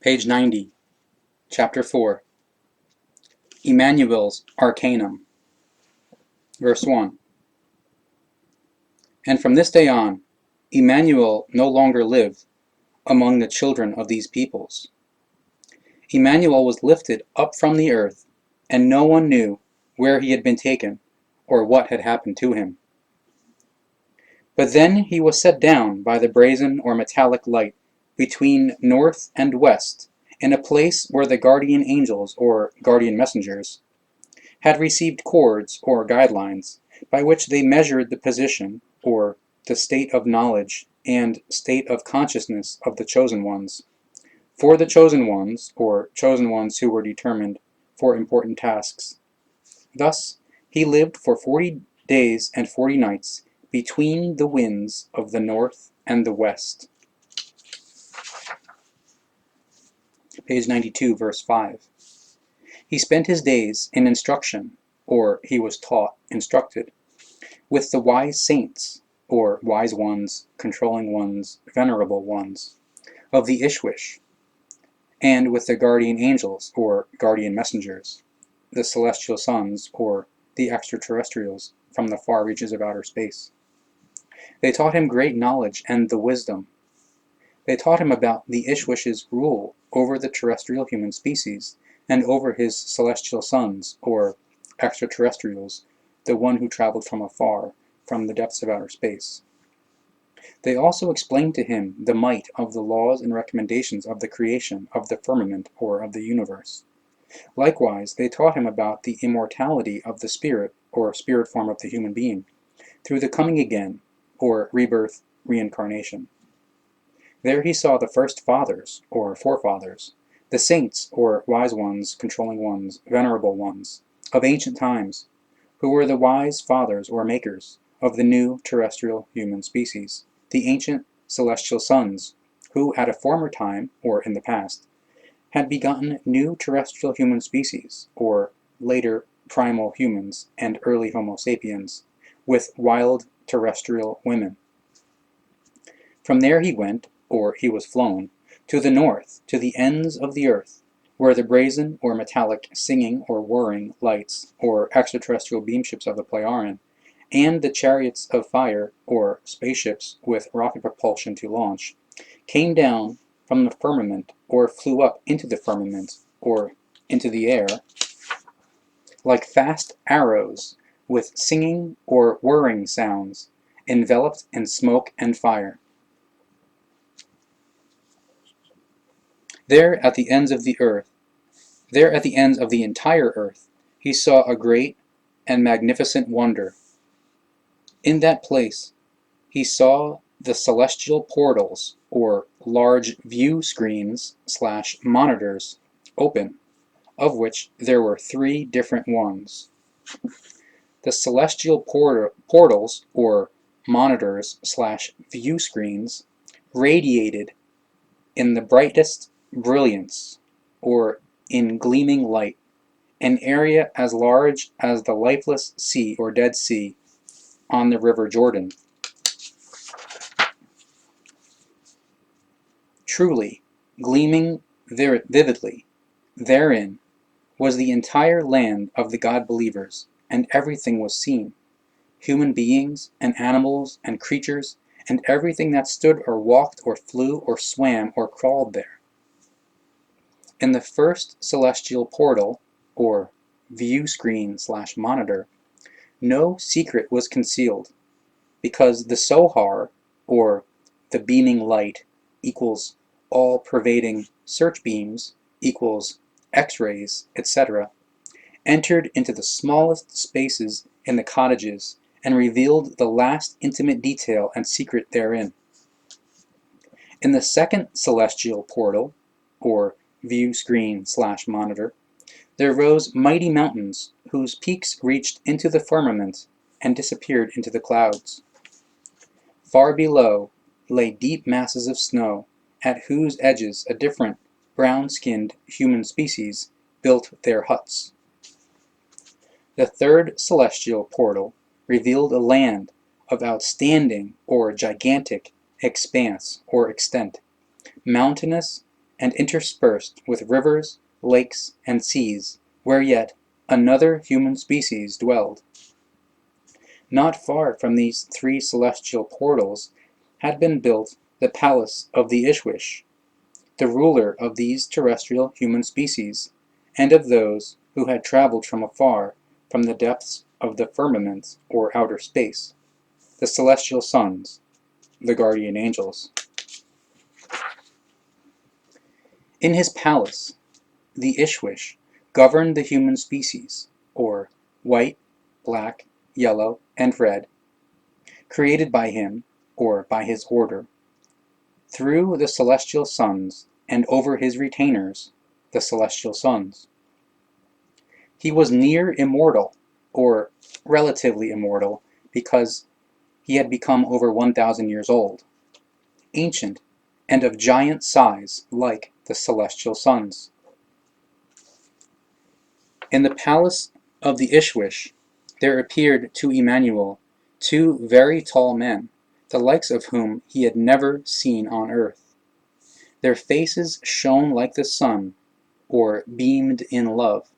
Page 90, Chapter 4, Emmanuel's Arcanum. Verse 1. And from this day on, Emmanuel no longer lived among the children of these peoples. Emmanuel was lifted up from the earth, and no one knew where he had been taken, or what had happened to him. But then he was set down by the brazen or metallic light between north and west, in a place where the guardian angels, or guardian messengers, had received cords or guidelines by which they measured the position, or the state of knowledge and state of consciousness of the chosen ones. For the chosen ones, or chosen ones who were determined for important tasks. Thus he lived for 40 days and 40 nights between the winds of the north and the west. Page 92, verse 5. He spent his days in instruction, or he was taught, instructed, with the wise saints, or wise ones, controlling ones, venerable ones, of the Ishwish, and with the guardian angels, or guardian messengers, the celestial sons, or the extraterrestrials from the far reaches of outer space. They taught him great knowledge and the wisdom. They taught him about the Ishwish's rule over the terrestrial human species, and over his celestial sons, or extraterrestrials, the one who traveled from afar, from the depths of outer space. They also explained to him the might of the laws and recommendations of the creation of the firmament, or of the universe. Likewise, they taught him about the immortality of the spirit, or spirit form of the human being, through the coming again, or rebirth, reincarnation. There he saw the first fathers, or forefathers, the saints, or wise ones, controlling ones, venerable ones, of ancient times, who were the wise fathers, or makers, of the new terrestrial human species, the ancient celestial sons, who at a former time, or in the past, had begotten new terrestrial human species, or later primal humans and early Homo sapiens, with wild terrestrial women. From there he went, or he was flown, to the north, to the ends of the earth, where the brazen or metallic singing or whirring lights, or extraterrestrial beamships of the Plejaren, and the chariots of fire, or spaceships with rocket propulsion to launch, came down from the firmament, or flew up into the firmament, or into the air, like fast arrows, with singing or whirring sounds, enveloped in smoke and fire. There at the ends of the earth, there at the ends of the entire earth, he saw a great and magnificent wonder. In that place, he saw the celestial portals, or large view screens / monitors, open, of which there were 3 different ones. The celestial portals, or monitors / view screens, radiated in the brightest brilliance, or in gleaming light, an area as large as the lifeless sea, or Dead Sea, on the river Jordan. Truly, gleaming vividly, therein was the entire land of the God-believers, and everything was seen, human beings, and animals, and creatures, and everything that stood or walked or flew or swam or crawled there. In the first celestial portal, or view screen / monitor, no secret was concealed, because the Sohar, or the beaming light, equals all-pervading search beams, equals X-rays, etc., entered into the smallest spaces in the cottages and revealed the last intimate detail and secret therein. In the second celestial portal, or view screen / monitor, there rose mighty mountains whose peaks reached into the firmament and disappeared into the clouds. Far below lay deep masses of snow, at whose edges a different brown-skinned human species built their huts. The third celestial portal revealed a land of outstanding or gigantic expanse or extent, mountainous and interspersed with rivers, lakes, and seas, where yet another human species dwelled. Not far from these three celestial portals had been built the palace of the Ishwish, the ruler of these terrestrial human species, and of those who had traveled from afar from the depths of the firmament or outer space, the celestial sons, the guardian angels. In his palace, the Ishwish governed the human species, or white, black, yellow, and red, created by him, or by his order, through the celestial sons and over his retainers, the celestial sons. He was near immortal, or relatively immortal, because he had become over 1,000 years old, ancient, and of giant size like the celestial sons. In the palace of the Ishwish there appeared to Emmanuel two very tall men, the likes of whom he had never seen on earth. Their faces shone like the sun, or beamed in love,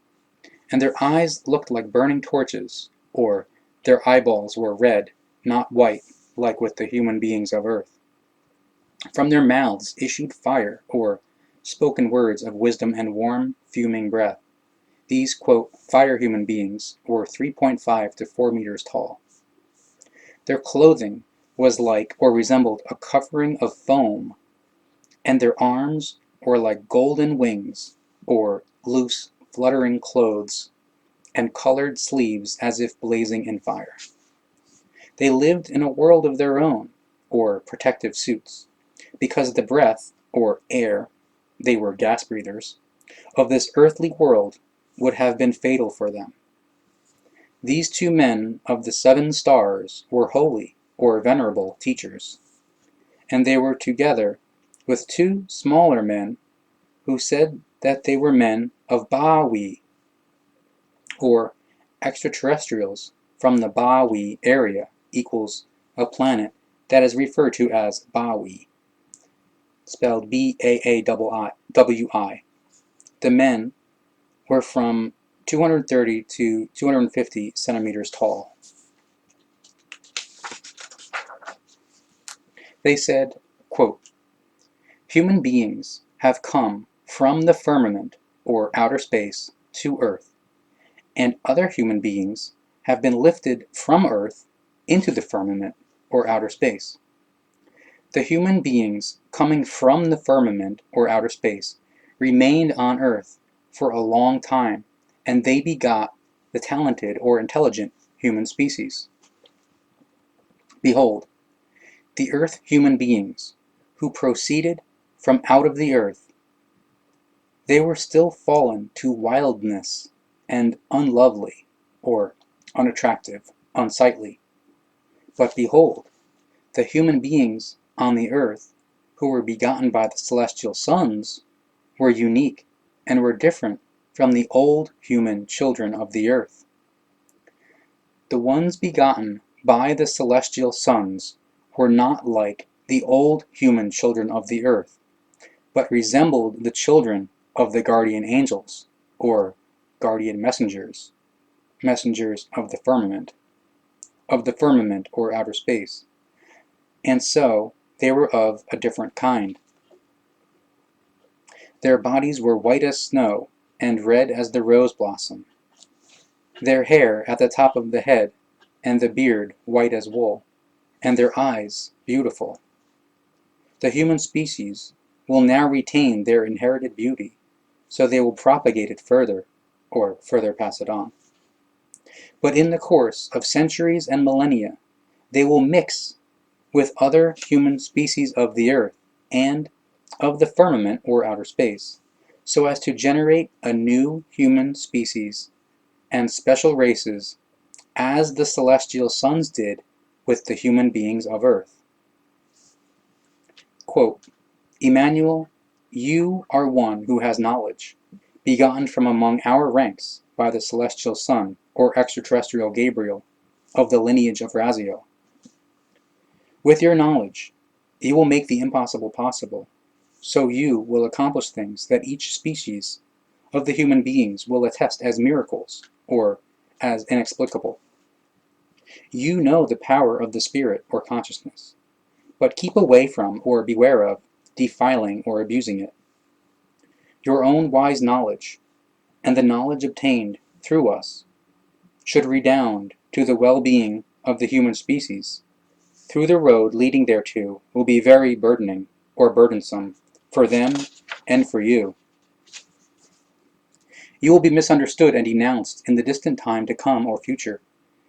and their eyes looked like burning torches, or their eyeballs were red, not white, like with the human beings of earth. From their mouths issued fire, or spoken words of wisdom and warm, fuming breath. These, quote, fire human beings were 3.5 to 4 meters tall. Their clothing was like or resembled a covering of foam, and their arms were like golden wings, or loose, fluttering clothes, and colored sleeves as if blazing in fire. They lived in a world of their own, or protective suits, because the breath, or air, they were gas breathers, of this earthly world would have been fatal for them. These two men of the 7 stars were holy, or venerable, teachers, and they were together with 2 smaller men who said that they were men of Baawi, or extraterrestrials from the Baawi area, equals a planet that is referred to as Baawi, spelled B-A-A-W-I. The men were from 230 to 250 centimeters tall. They said, quote, human beings have come from the firmament, or outer space, to Earth, and other human beings have been lifted from Earth into the firmament, or outer space. The human beings coming from the firmament, or outer space, remained on Earth for a long time, and they begot the talented or intelligent human species. Behold, the earth human beings, who proceeded from out of the earth, they were still fallen to wildness and unlovely, or unattractive, unsightly. But behold, the human beings on the earth, who were begotten by the celestial sons, were unique and were different from the old human children of the earth. The ones begotten by the celestial sons were not like the old human children of the earth, but resembled the children of the guardian angels, or guardian messengers, messengers of the firmament or outer space, and so they were of a different kind. Their bodies were white as snow, and red as the rose blossom, their hair at the top of the head, and the beard white as wool, and their eyes beautiful. The human species will now retain their inherited beauty, so they will propagate it further, or further pass it on. But in the course of centuries and millennia, they will mix with other human species of the earth and of the firmament or outer space, so as to generate a new human species and special races, as the celestial sons did with the human beings of earth. Quote, Emmanuel, you are one who has knowledge, begotten from among our ranks by the celestial son, or extraterrestrial Gabriel, of the lineage of Raziel. With your knowledge, you will make the impossible possible, so you will accomplish things that each species of the human beings will attest as miracles or as inexplicable. You know the power of the spirit or consciousness, but keep away from or beware of defiling or abusing it. Your own wise knowledge, and the knowledge obtained through us, should redound to the well-being of the human species. Through the road leading thereto will be very burdening or burdensome for them and for you. You will be misunderstood and denounced in the distant time to come or future,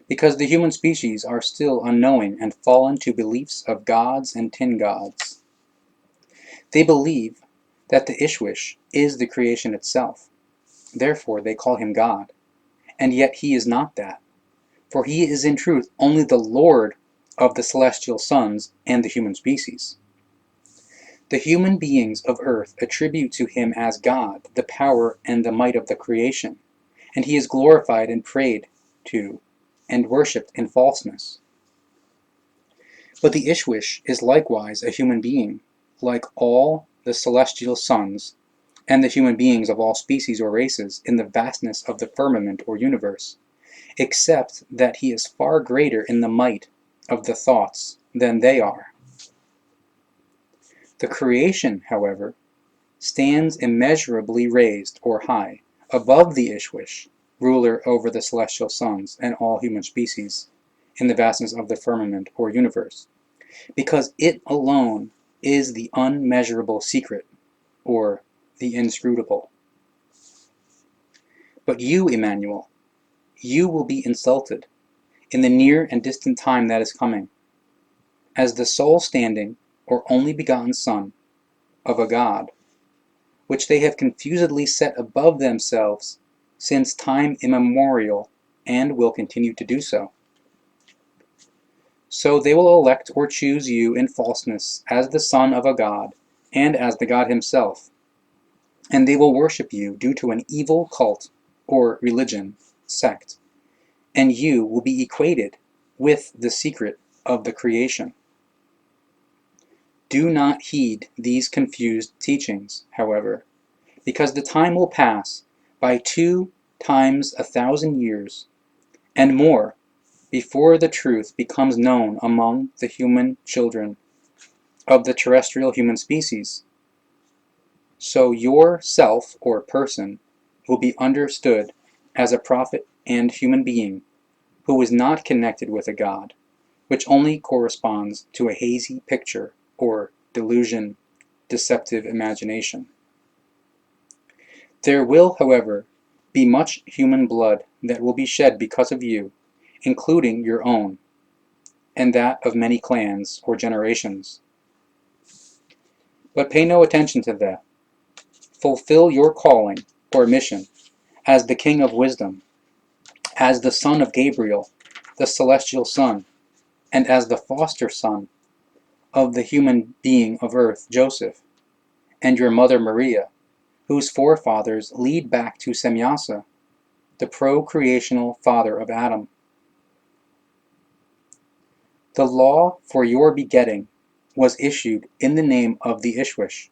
because the human species are still unknowing and fallen to beliefs of gods and tin gods. They believe that the Ishwish is the creation itself, therefore they call him God, and yet he is not that, for he is in truth only the Lord of the celestial sons and the human species. The human beings of earth attribute to him as God the power and the might of the creation, and he is glorified and prayed to and worshipped in falseness. But the Ishwish is likewise a human being, like all the celestial sons and the human beings of all species or races in the vastness of the firmament or universe, except that he is far greater in the might of the thoughts than they are. The creation, however, stands immeasurably raised or high above the Ishwish, ruler over the celestial sons and all human species in the vastness of the firmament or universe, because it alone is the unmeasurable secret, or the inscrutable. But you, Emmanuel, you will be insulted in the near and distant time that is coming, as the sole standing or only begotten Son of a God, which they have confusedly set above themselves since time immemorial, and will continue to do so. So they will elect or choose you in falseness as the Son of a God, and as the God himself, and they will worship you due to an evil cult or religion, sect, and you will be equated with the secret of the creation. Do not heed these confused teachings, however, because the time will pass by 2 times 1,000 years and more before the truth becomes known among the human children of the terrestrial human species. So your self or person will be understood as a prophet and human being who is not connected with a God, which only corresponds to a hazy picture or delusion, deceptive imagination. There will, however, be much human blood that will be shed because of you, including your own, and that of many clans or generations. But pay no attention to that. Fulfill your calling or mission as the King of Wisdom, as the son of Gabriel, the celestial son, and as the foster son of the human being of earth, Joseph, and your mother Maria, whose forefathers lead back to Semyasa, the procreational father of Adam. The law for your begetting was issued in the name of the Ishwish,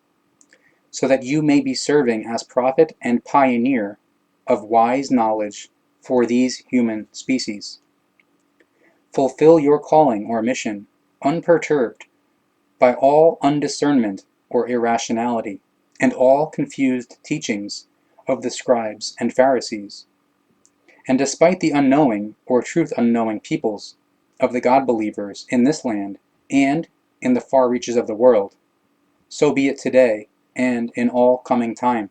so that you may be serving as prophet and pioneer of wise knowledge for these human species. Fulfill your calling or mission unperturbed by all undiscernment or irrationality, and all confused teachings of the scribes and Pharisees. And despite the unknowing or truth-unknowing peoples of the God-believers in this land and in the far reaches of the world, so be it today and in all coming time.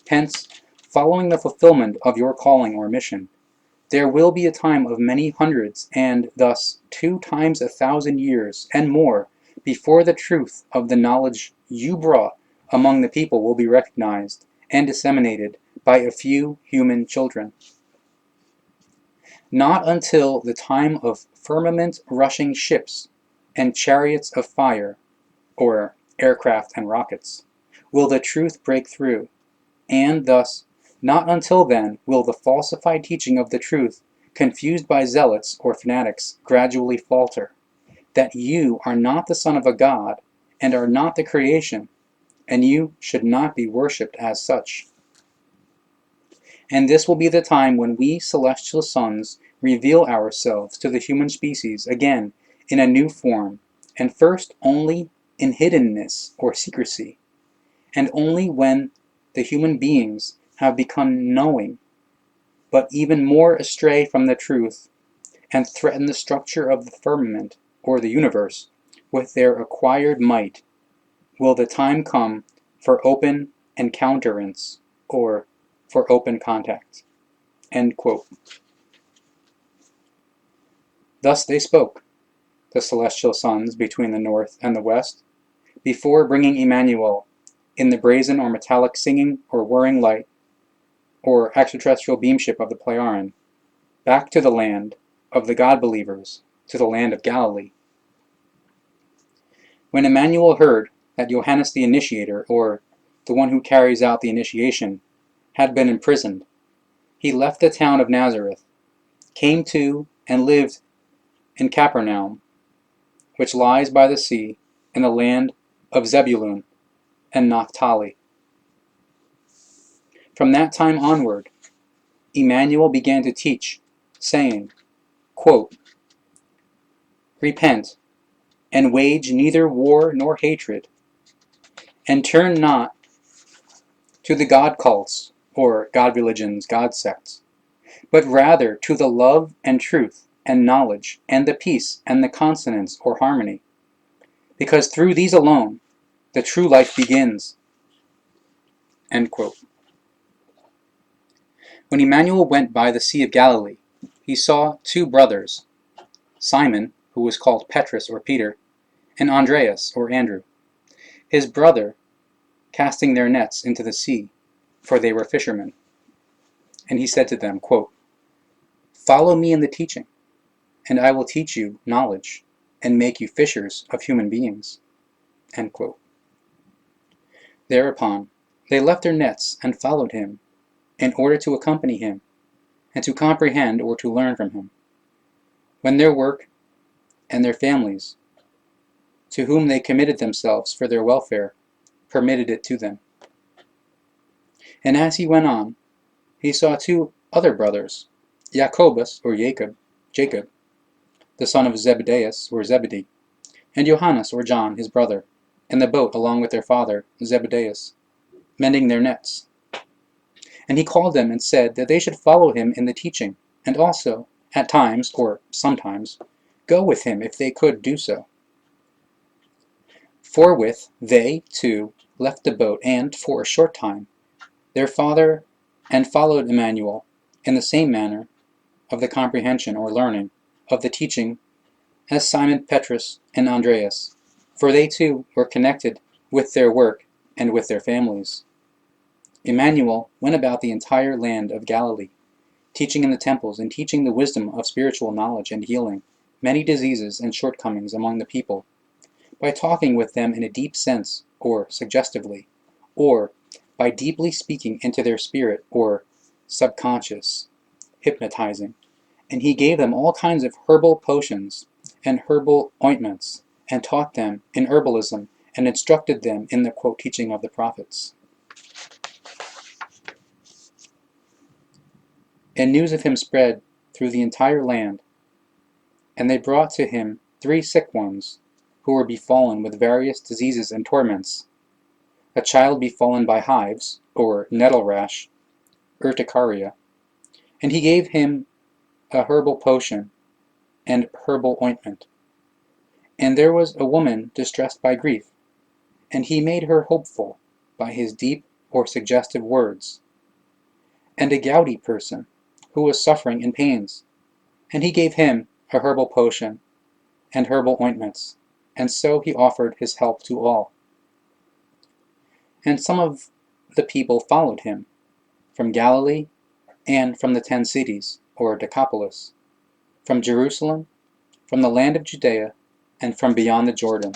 Hence, following the fulfillment of your calling or mission, there will be a time of many hundreds and thus 2 times 1,000 years and more before the truth of the knowledge you brought among the people will be recognized and disseminated by a few human children. Not until the time of firmament rushing ships and chariots of fire, or aircraft and rockets, will the truth break through, and thus not until then will the falsified teaching of the truth, confused by zealots or fanatics, gradually falter, that you are not the son of a God, and are not the creation, and you should not be worshipped as such. And this will be the time when we celestial sons reveal ourselves to the human species again in a new form, and first only in hiddenness or secrecy, and only when the human beings have become knowing, but even more astray from the truth, and threaten the structure of the firmament or the universe with their acquired might, will the time come for open encounterance or for open contact." End quote. Thus they spoke, the celestial sons between the north and the west, before bringing Emmanuel in the brazen or metallic singing or whirring light or extraterrestrial beamship of the Plejaren back to the land of the God-believers, to the land of Galilee. When Emmanuel heard that Johannes the Initiator, or the one who carries out the initiation, had been imprisoned, he left the town of Nazareth, came to and lived in Capernaum, which lies by the sea in the land of Zebulun and Naphtali. From that time onward, Emmanuel began to teach, saying, quote, "Repent, and wage neither war nor hatred, and turn not to the God cults, or God religions, God sects, but rather to the love and truth and knowledge and the peace and the consonance or harmony, because through these alone the true life begins." End quote. When Emmanuel went by the Sea of Galilee, he saw two brothers, Simon, who was called Petrus or Peter, and Andreas or Andrew, his brother, casting their nets into the sea, for they were fishermen. And he said to them, quote, "Follow me in the teaching, and I will teach you knowledge, and make you fishers of human beings." End quote. Thereupon they left their nets and followed him, in order to accompany him, and to comprehend or to learn from him, when their work and their families, to whom they committed themselves for their welfare, permitted it to them. And as he went on, he saw two other brothers, Jacobus or Jacob, the son of Zebedeus or Zebedee, and Johannes or John, his brother, in the boat along with their father Zebedeus, mending their nets. And he called them and said that they should follow him in the teaching, and also, at times, or sometimes, go with him if they could do so. Forthwith they, too, left the boat, and, for a short time, their father, and followed Emmanuel in the same manner of the comprehension or learning of the teaching as Simon Petrus and Andreas, for they too were connected with their work and with their families. Emmanuel went about the entire land of Galilee, teaching in the temples and teaching the wisdom of spiritual knowledge and healing many diseases and shortcomings among the people, by talking with them in a deep sense, or suggestively, or by deeply speaking into their spirit, or subconscious, hypnotizing. And he gave them all kinds of herbal potions and herbal ointments, and taught them in herbalism, and instructed them in the quote teaching of the prophets. And news of him spread through the entire land, and they brought to him 3 sick ones, who were befallen with various diseases and torments, a child befallen by hives, or nettle rash, urticaria, and he gave him a herbal potion and herbal ointment. And there was a woman distressed by grief, and he made her hopeful by his deep or suggestive words, and a gouty person, who was suffering in pains, and he gave him a herbal potion and herbal ointments, and so he offered his help to all. And some of the people followed him, from Galilee, and from the 10 cities, or Decapolis, from Jerusalem, from the land of Judea, and from beyond the Jordan.